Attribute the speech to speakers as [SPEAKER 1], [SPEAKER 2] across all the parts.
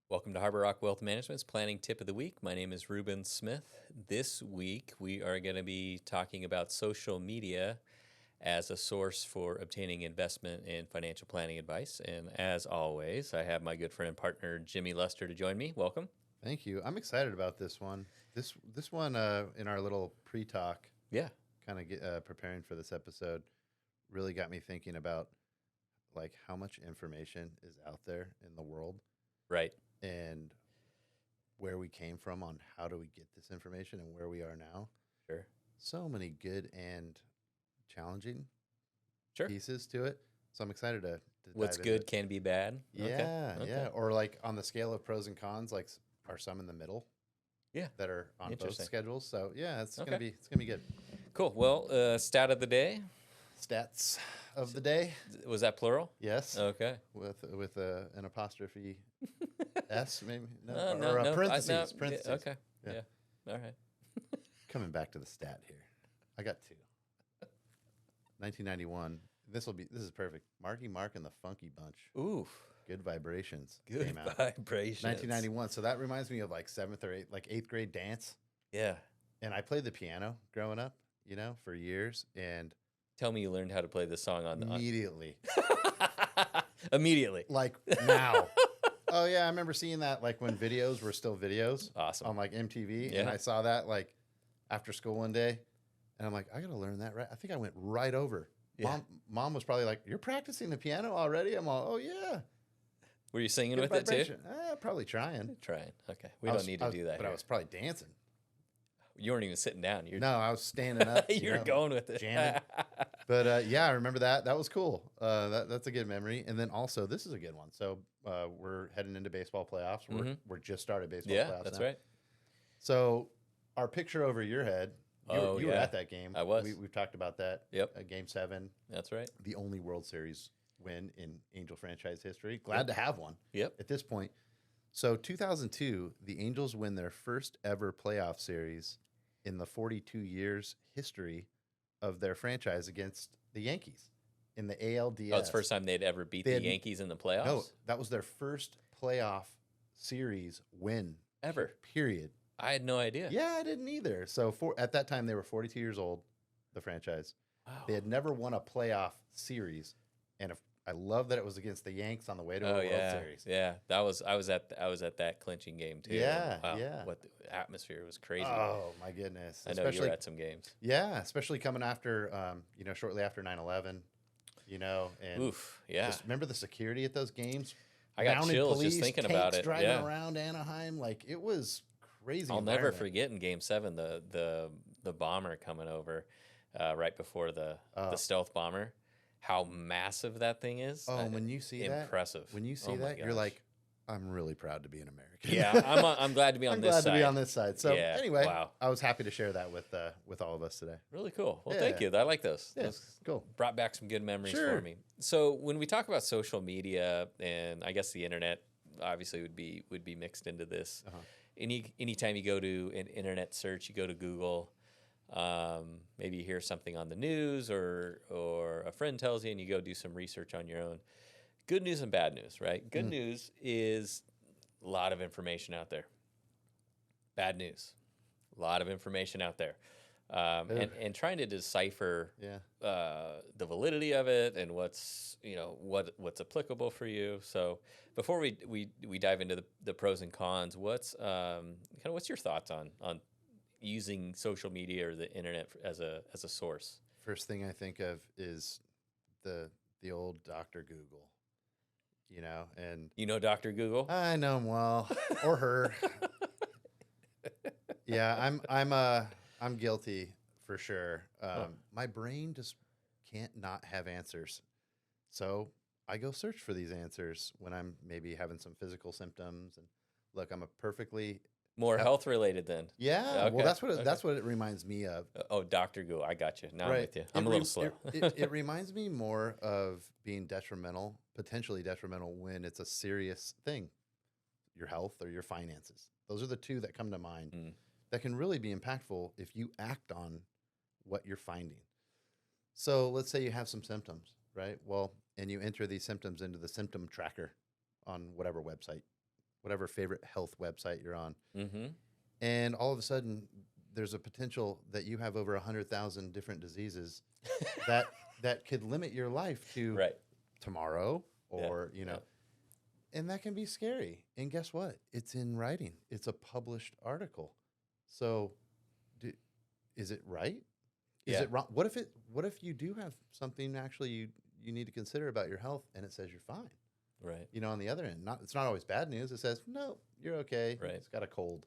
[SPEAKER 1] Welcome to Harbor Rock Wealth Management's Planning Tip of the Week. My name is Ruben Smith. This week, we are going to be talking about social media as a source for obtaining investment and financial planning advice. And as always, I have my good friend and partner, Jimmy Luster, to join me. Welcome.
[SPEAKER 2] Thank you. I'm excited about this one. This one in our little pre-talk,
[SPEAKER 1] Yeah,
[SPEAKER 2] kind of preparing for this episode, really got me thinking about like how much information is out there in the world
[SPEAKER 1] right.
[SPEAKER 2] and where we came from on how do we get this information and where we are now.
[SPEAKER 1] Sure.
[SPEAKER 2] So many good and challenging
[SPEAKER 1] Sure.
[SPEAKER 2] pieces to it. So I'm excited to
[SPEAKER 1] What's
[SPEAKER 2] dive into
[SPEAKER 1] good
[SPEAKER 2] it.
[SPEAKER 1] can be bad.
[SPEAKER 2] Yeah,
[SPEAKER 1] Okay.
[SPEAKER 2] yeah. Or like on the scale of pros and cons, like are some in the middle
[SPEAKER 1] Yeah.
[SPEAKER 2] that are on both
[SPEAKER 1] Interesting.
[SPEAKER 2] schedules. So yeah, it's
[SPEAKER 1] Okay.
[SPEAKER 2] gonna be good.
[SPEAKER 1] Cool. Well, stat of the day.
[SPEAKER 2] Stats of the day.
[SPEAKER 1] Was that plural?
[SPEAKER 2] Yes,
[SPEAKER 1] Okay.
[SPEAKER 2] with an apostrophe s maybe
[SPEAKER 1] No,
[SPEAKER 2] or a
[SPEAKER 1] no,
[SPEAKER 2] parentheses.
[SPEAKER 1] no.
[SPEAKER 2] Parentheses.
[SPEAKER 1] Yeah, okay.
[SPEAKER 2] Yeah.
[SPEAKER 1] Yeah. All right.
[SPEAKER 2] Coming back to the stat here, I got two. 1991. This is perfect. Marky Mark and the Funky Bunch.
[SPEAKER 1] Oof.
[SPEAKER 2] Good Vibrations.
[SPEAKER 1] Good
[SPEAKER 2] came out.
[SPEAKER 1] vibrations.
[SPEAKER 2] 1991. So that reminds me of like eighth grade dance.
[SPEAKER 1] Yeah.
[SPEAKER 2] And I played the piano growing up, for years, and
[SPEAKER 1] Tell me you learned how to play this song on
[SPEAKER 2] immediately,
[SPEAKER 1] immediately.
[SPEAKER 2] like now. Oh yeah, I remember seeing that like when videos were still videos.
[SPEAKER 1] Awesome.
[SPEAKER 2] On like MTV,
[SPEAKER 1] Yeah.
[SPEAKER 2] and I saw that like after school one day, and I'm like, I gotta learn that. Right? I think I went right over.
[SPEAKER 1] Yeah.
[SPEAKER 2] Mom was probably like, "You're practicing the piano already?" I'm all, "Oh yeah."
[SPEAKER 1] Were you singing
[SPEAKER 2] Good
[SPEAKER 1] with it too?
[SPEAKER 2] vibration. Probably trying.
[SPEAKER 1] Trying. Okay. We don't need to do that.
[SPEAKER 2] But I
[SPEAKER 1] here.
[SPEAKER 2] was probably dancing.
[SPEAKER 1] You weren't even sitting down. You're
[SPEAKER 2] No, I was standing up.
[SPEAKER 1] you're going with it.
[SPEAKER 2] jamming. But yeah, I remember that. That was cool. That's a good memory. And then also, this is a good one. So we're heading into baseball playoffs. We're just started baseball
[SPEAKER 1] Yeah,
[SPEAKER 2] playoffs
[SPEAKER 1] that's
[SPEAKER 2] now.
[SPEAKER 1] right.
[SPEAKER 2] So our picture over your head, you were
[SPEAKER 1] yeah.
[SPEAKER 2] at that game.
[SPEAKER 1] I was.
[SPEAKER 2] We've talked about that.
[SPEAKER 1] Yep.
[SPEAKER 2] Game 7,
[SPEAKER 1] That's right.
[SPEAKER 2] the only World Series win in Angel franchise history. Glad to have one
[SPEAKER 1] Yep.
[SPEAKER 2] at this point. So 2002, the Angels win their first ever playoff series in the 42 years history of their franchise against the Yankees in the ALDS.
[SPEAKER 1] Oh, it's the first time they'd ever beat the Yankees in the playoffs?
[SPEAKER 2] No, that was their first playoff series win
[SPEAKER 1] Ever.
[SPEAKER 2] Period.
[SPEAKER 1] I had no idea.
[SPEAKER 2] Yeah, I didn't either. So at that time, they were 42 years old, the franchise.
[SPEAKER 1] Wow.
[SPEAKER 2] They had never won a playoff series, and I love that it was against the Yanks on the way to a
[SPEAKER 1] Oh
[SPEAKER 2] World
[SPEAKER 1] yeah,
[SPEAKER 2] Series.
[SPEAKER 1] yeah. I was at that clinching game too.
[SPEAKER 2] Yeah,
[SPEAKER 1] Wow.
[SPEAKER 2] yeah.
[SPEAKER 1] What the atmosphere was crazy.
[SPEAKER 2] Oh my goodness!
[SPEAKER 1] I know you were at some games.
[SPEAKER 2] Yeah, especially coming after, shortly after 9/11, and
[SPEAKER 1] Oof. Yeah.
[SPEAKER 2] just remember the security at those games.
[SPEAKER 1] I got
[SPEAKER 2] Mounted
[SPEAKER 1] chills
[SPEAKER 2] police,
[SPEAKER 1] just thinking
[SPEAKER 2] tanks
[SPEAKER 1] about it.
[SPEAKER 2] Driving
[SPEAKER 1] Yeah.
[SPEAKER 2] around Anaheim, like it was crazy.
[SPEAKER 1] I'll never
[SPEAKER 2] environment.
[SPEAKER 1] forget in Game 7 the bomber coming over right before the stealth bomber. How massive that thing is!
[SPEAKER 2] Oh, when you see that,
[SPEAKER 1] impressive.
[SPEAKER 2] when you see
[SPEAKER 1] Oh my
[SPEAKER 2] that, you're
[SPEAKER 1] gosh.
[SPEAKER 2] like, I'm really proud to be an American.
[SPEAKER 1] Yeah, I'm glad to be on
[SPEAKER 2] I'm
[SPEAKER 1] this
[SPEAKER 2] glad
[SPEAKER 1] side.
[SPEAKER 2] to be on this side. So
[SPEAKER 1] Yeah,
[SPEAKER 2] anyway,
[SPEAKER 1] wow.
[SPEAKER 2] I was happy to share that with all of us today.
[SPEAKER 1] Really cool. Well, thank
[SPEAKER 2] Yeah.
[SPEAKER 1] you. I like those.
[SPEAKER 2] Yeah,
[SPEAKER 1] Those
[SPEAKER 2] cool.
[SPEAKER 1] brought back some good memories
[SPEAKER 2] Sure.
[SPEAKER 1] for me. So when we talk about social media, and I guess the internet obviously would be mixed into this.
[SPEAKER 2] Uh-huh.
[SPEAKER 1] Anytime you go to an internet search, you go to Google. Maybe you hear something on the news, or a friend tells you, and you go do some research on your own. Good news and bad news, right? Good news is a lot of information out there. Bad news, a lot of information out there. And trying to decipher
[SPEAKER 2] Yeah.
[SPEAKER 1] the validity of it and what's applicable for you. So before we dive into the pros and cons, what's your thoughts on using social media or the internet as a source?
[SPEAKER 2] First thing I think of is the old Dr. Google, and
[SPEAKER 1] You know Dr. Google?
[SPEAKER 2] I know him well, or her. Yeah, I'm guilty for sure. My brain just can't not have answers, so I go search for these answers when I'm maybe having some physical symptoms. And look, I'm a perfectly
[SPEAKER 1] More health related then.
[SPEAKER 2] yeah.
[SPEAKER 1] Okay,
[SPEAKER 2] Well, that's what
[SPEAKER 1] okay.
[SPEAKER 2] that's what it reminds me of.
[SPEAKER 1] Oh, Dr. Google. I got you. Now I'm
[SPEAKER 2] Right.
[SPEAKER 1] with you. I'm a little slow.
[SPEAKER 2] It reminds me more of being potentially detrimental when it's a serious thing, your health or your finances. Those are the two that come to mind
[SPEAKER 1] Mm.
[SPEAKER 2] that can really be impactful if you act on what you're finding. So let's say you have some symptoms, right? Well, and you enter these symptoms into the symptom tracker on whatever website whatever favorite health website you're on.
[SPEAKER 1] Mm-hmm.
[SPEAKER 2] And all of a sudden, there's a potential that you have over 100,000 different diseases that that could limit your life to
[SPEAKER 1] Right.
[SPEAKER 2] tomorrow, or
[SPEAKER 1] Yeah.
[SPEAKER 2] and that can be scary. And guess what? It's in writing. It's a published article. So, do, is it right? Is
[SPEAKER 1] Yeah.
[SPEAKER 2] it wrong? What if you do have something actually you need to consider about your health, and it says you're fine?
[SPEAKER 1] Right.
[SPEAKER 2] On the other end, it's not always bad news. It says no, you're okay.
[SPEAKER 1] Right.
[SPEAKER 2] It's got a cold.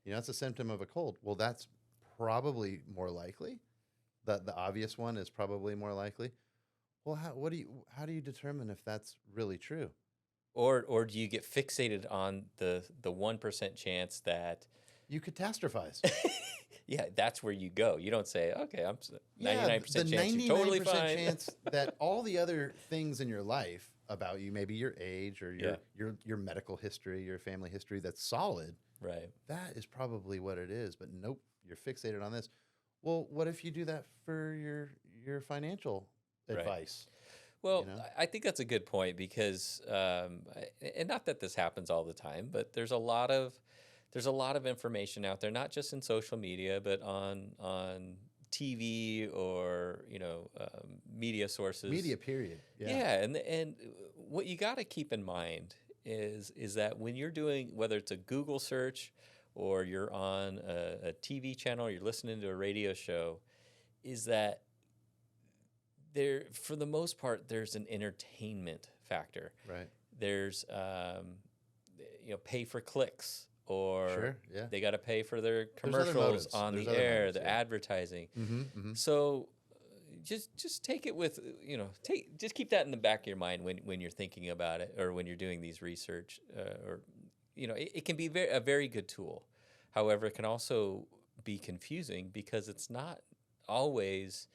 [SPEAKER 2] It's a symptom of a cold. Well, that's probably more likely. The obvious one is probably more likely. Well, how do you determine if that's really true?
[SPEAKER 1] Or do you get fixated on the 1% chance that
[SPEAKER 2] You catastrophize.
[SPEAKER 1] yeah, that's where you go. You don't say, okay, I'm
[SPEAKER 2] Yeah,
[SPEAKER 1] 99%
[SPEAKER 2] the
[SPEAKER 1] chance you're totally
[SPEAKER 2] 99%
[SPEAKER 1] fine.
[SPEAKER 2] chance that all the other things in your life about you, maybe your age or your medical history, your family history, that's solid.
[SPEAKER 1] Right.
[SPEAKER 2] That is probably what it is. But nope, you're fixated on this. Well, what if you do that for your financial
[SPEAKER 1] Right.
[SPEAKER 2] advice?
[SPEAKER 1] Well, I think that's a good point because, and not that this happens all the time, but there's a lot of information out there, not just in social media, but on TV or media sources.
[SPEAKER 2] Media, period.
[SPEAKER 1] Yeah, and what you got to keep in mind is that when you're doing, whether it's a Google search or you're on a TV channel or you're listening to a radio show, is that there, for the most part, there's an entertainment factor.
[SPEAKER 2] Right.
[SPEAKER 1] There's pay for clicks, or
[SPEAKER 2] Sure, yeah.
[SPEAKER 1] they got to pay for their
[SPEAKER 2] There's other
[SPEAKER 1] commercials
[SPEAKER 2] motives.
[SPEAKER 1] on
[SPEAKER 2] There's
[SPEAKER 1] the
[SPEAKER 2] other
[SPEAKER 1] air,
[SPEAKER 2] motives,
[SPEAKER 1] the
[SPEAKER 2] yeah.
[SPEAKER 1] advertising.
[SPEAKER 2] Mm-hmm, mm-hmm.
[SPEAKER 1] So just take it with just keep that in the back of your mind when you're thinking about it, or when you're doing these research, or it can be a very good tool. However, it can also be confusing because it's not always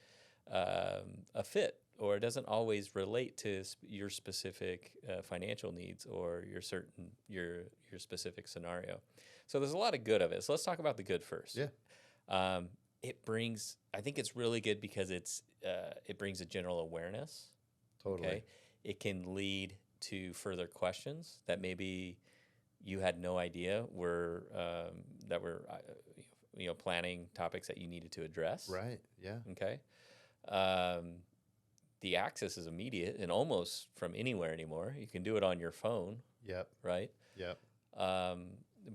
[SPEAKER 1] a fit, or it doesn't always relate to your specific financial needs or your specific scenario. So there's a lot of good of it. So let's talk about the good first.
[SPEAKER 2] Yeah.
[SPEAKER 1] I think it's really good because it brings a general awareness.
[SPEAKER 2] Totally.
[SPEAKER 1] Okay. It can lead to further questions that maybe you had no idea were planning topics that you needed to address.
[SPEAKER 2] Right. Yeah.
[SPEAKER 1] Okay. The access is immediate and almost from anywhere anymore. You can do it on your phone.
[SPEAKER 2] Yep.
[SPEAKER 1] Right.
[SPEAKER 2] Yep.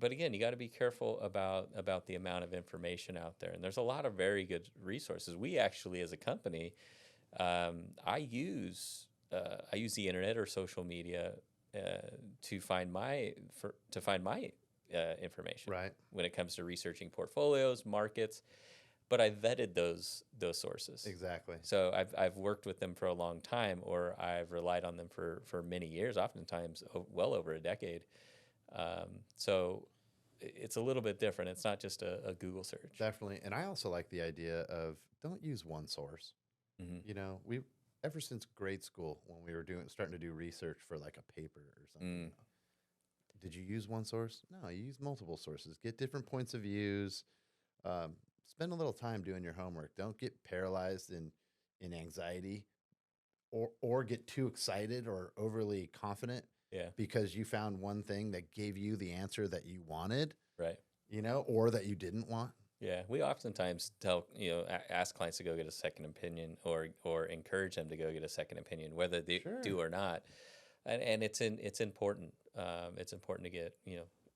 [SPEAKER 1] But again, you got to be careful about the amount of information out there. And there's a lot of very good resources. We actually, as a company, I use the internet or social media to find my information.
[SPEAKER 2] Right.
[SPEAKER 1] When it comes to researching portfolios, markets. But I vetted those sources.
[SPEAKER 2] Exactly.
[SPEAKER 1] So I've worked with them for a long time, or I've relied on them for many years, oftentimes well over a decade. So it's a little bit different. It's not just a Google search.
[SPEAKER 2] Definitely. And I also like the idea of don't use one source.
[SPEAKER 1] Mm-hmm.
[SPEAKER 2] We ever since grade school, when we were starting to do research for like a paper or something. Did you use one source? No, you use multiple sources. Get different points of views. Spend a little time doing your homework. Don't get paralyzed in anxiety, or get too excited or overly confident.
[SPEAKER 1] Yeah.
[SPEAKER 2] Because you found one thing that gave you the answer that you wanted.
[SPEAKER 1] Right.
[SPEAKER 2] Or that you didn't want.
[SPEAKER 1] Yeah, we oftentimes ask clients to go get a second opinion, or encourage them to go get a second opinion, whether they do or not. And it's important. It's important to get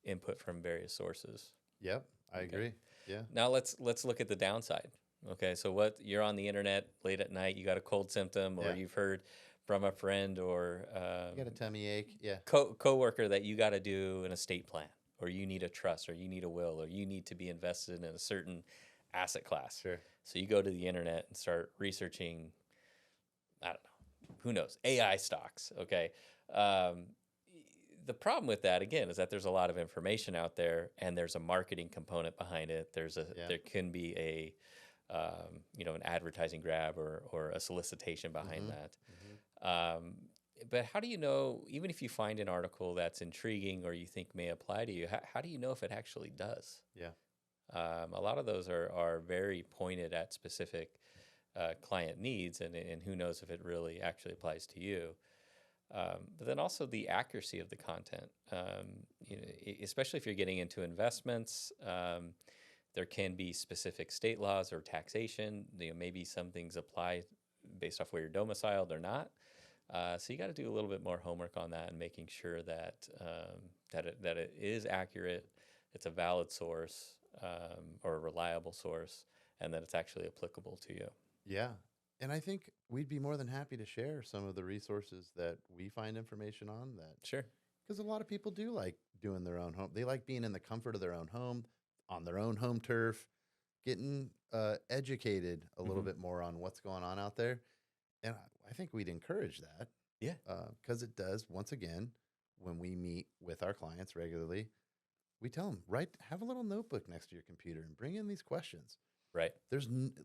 [SPEAKER 1] input from various sources.
[SPEAKER 2] Yep, I agree. Yeah.
[SPEAKER 1] Now let's look at the downside. Okay, so you're on the internet late at night, you got a cold symptom, or you've heard from a friend, or
[SPEAKER 2] you got a tummy ache. Yeah.
[SPEAKER 1] Coworker that you got to do an estate plan, or you need a trust, or you need a will, or you need to be invested in a certain asset class.
[SPEAKER 2] Sure.
[SPEAKER 1] So you go to the internet and start researching, I don't know, who knows, AI stocks. Okay. The problem with that, again, is that there's a lot of information out there, and there's a marketing component behind it. There can be an advertising grab or a solicitation behind that. Mm-hmm. But how do you know, even if you find an article that's intriguing or you think may apply to you, how do you know if it actually does?
[SPEAKER 2] Yeah.
[SPEAKER 1] A lot of those are very pointed at specific client needs, and who knows if it really actually applies to you. But then also the accuracy of the content. Especially if you're getting into investments, there can be specific state laws or taxation. Maybe some things apply based off where you're domiciled or not. So you got to do a little bit more homework on that and making sure that that it is accurate, it's a valid source, or a reliable source, and that it's actually applicable to you.
[SPEAKER 2] Yeah. And I think we'd be more than happy to share some of the resources that we find information on that.
[SPEAKER 1] Sure.
[SPEAKER 2] Because a lot of people do like doing their own home. They like being in the comfort of their own home, on their own home turf, getting educated a little bit more on what's going on out there. And I think we'd encourage that.
[SPEAKER 1] Yeah.
[SPEAKER 2] Because it does, once again, when we meet with our clients regularly, we tell them, have a little notebook next to your computer and bring in these questions.
[SPEAKER 1] Right.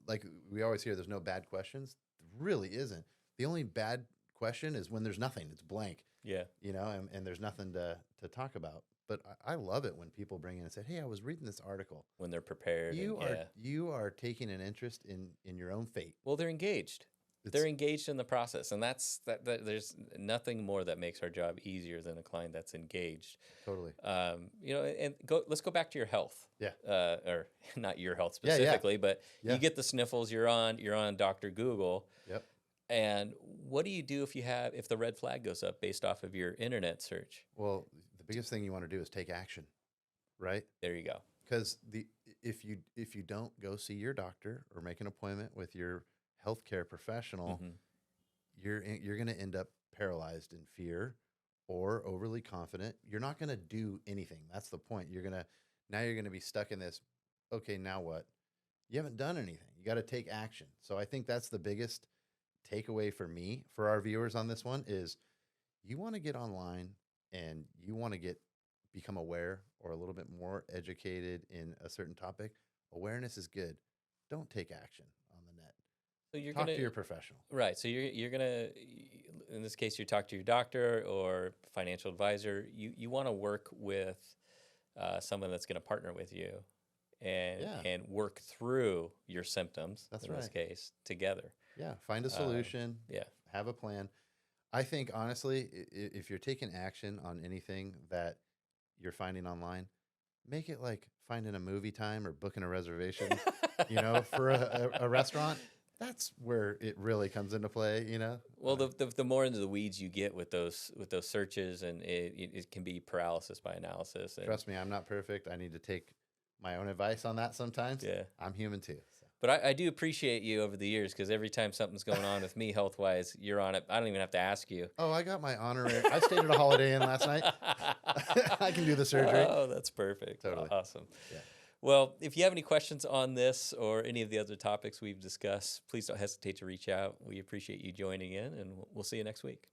[SPEAKER 2] Like we always hear, there's no bad questions. There really isn't. The only bad question is when there's nothing. It's blank.
[SPEAKER 1] Yeah.
[SPEAKER 2] And there's nothing to talk about. But I love it when people bring in and say, hey, I was reading this article.
[SPEAKER 1] When they're prepared.
[SPEAKER 2] You are taking an interest in your own fate.
[SPEAKER 1] Well, they're engaged. They're engaged in the process, and that's that. There's nothing more that makes our job easier than a client that's engaged.
[SPEAKER 2] Totally.
[SPEAKER 1] And let's go back to your health.
[SPEAKER 2] Yeah.
[SPEAKER 1] Or not your health specifically, but
[SPEAKER 2] Yeah.
[SPEAKER 1] you get the sniffles. You're on Dr. Google.
[SPEAKER 2] Yep.
[SPEAKER 1] And what do you do if the red flag goes up based off of your internet search?
[SPEAKER 2] Well, the biggest thing you want to do is take action, right?
[SPEAKER 1] There you go.
[SPEAKER 2] Because if you don't go see your doctor or make an appointment with your healthcare professional, you're going to end up paralyzed in fear or overly confident. You're not going to do anything. That's the point. You're going to be stuck in this. Okay, now what? You haven't done anything. You got to take action. So I think that's the biggest takeaway for me, for our viewers on this one, is you want to get online and you want to become aware or a little bit more educated in a certain topic. Awareness is good. Don't take action on the net.
[SPEAKER 1] So you're
[SPEAKER 2] Talk to your professional.
[SPEAKER 1] Right. So you're gonna, in this case, you talk to your doctor or financial advisor. You want to work with someone that's going to partner with you and work through your symptoms.
[SPEAKER 2] That's
[SPEAKER 1] in this case together.
[SPEAKER 2] Yeah. Find a solution. Have a plan. I think honestly, if you're taking action on anything that you're finding online, make it like finding a movie time or booking a reservation, for a restaurant. That's where it really comes into play,
[SPEAKER 1] Well, the more into the weeds you get with those searches, and it can be paralysis by analysis. And
[SPEAKER 2] trust me, I'm not perfect. I need to take my own advice on that sometimes.
[SPEAKER 1] Yeah,
[SPEAKER 2] I'm human too. So.
[SPEAKER 1] But I do appreciate you over the years, because every time something's going on with me health-wise, you're on it. I don't even have to ask you.
[SPEAKER 2] Oh, I got my honorary. I stayed at a Holiday Inn last night. I can do the surgery.
[SPEAKER 1] Oh, that's perfect.
[SPEAKER 2] Totally.
[SPEAKER 1] Awesome.
[SPEAKER 2] Yeah.
[SPEAKER 1] Well, if you have any questions on this or any of the other topics we've discussed, please don't hesitate to reach out. We appreciate you joining in, and we'll see you next week.